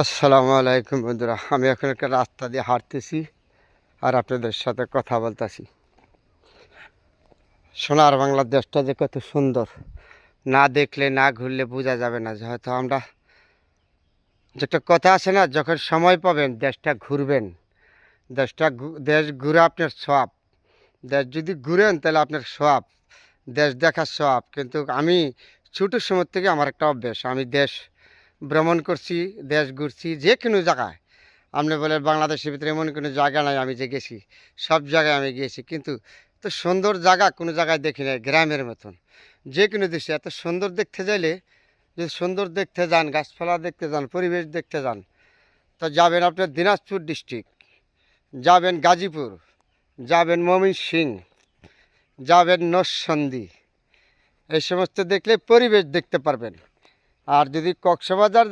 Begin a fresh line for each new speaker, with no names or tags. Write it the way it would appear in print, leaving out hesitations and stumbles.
আসসালামু আলাইকুম বন্ধুরা, আমি এখন একটা রাস্তা দিয়ে হাঁটতেছি আর আপনাদের সাথে কথা বলতেছি। সোনার বাংলাদেশটা যে কত সুন্দর, না দেখলে না ঘুরলে বোঝা যাবে না। যে হয়তো আমরা, যে একটা কথা আছে না, যখন সময় পাবেন দেশটা ঘুরবেন। দেশ ঘুরে আপনার সওয়াব। দেশ যদি ঘুরেন তাহলে আপনার সওয়াব, দেশ দেখার সওয়াব। কিন্তু আমি ছোটোর সময় থেকে আমার একটা অভ্যেস, আমি দেশ ভ্রমণ করছি, দেশ ঘুরছি যে কোনো জায়গায়। আপনি বলেন বাংলাদেশের ভিতরে এমন কোনো জায়গা নাই আমি যে গেছি, সব জায়গায় আমি গিয়েছি। কিন্তু তো সুন্দর জায়গা কোনো জায়গায় দেখি নাই, গ্রামের মতন। যে কোনো দেশে এত সুন্দর দেখতে চাইলে, যদি সুন্দর দেখতে যান, গাছপালা দেখতে যান, পরিবেশ দেখতে যান, তো যাবেন আপনার দিনাজপুর ডিস্ট্রিক্ট, যাবেন গাজীপুর, যাবেন ময়মনসিংহ, যাবেন নরসিংদী। এই সমস্ত দেখলে পরিবেশ দেখতে পারবেন। আর যদি কক্সবাজার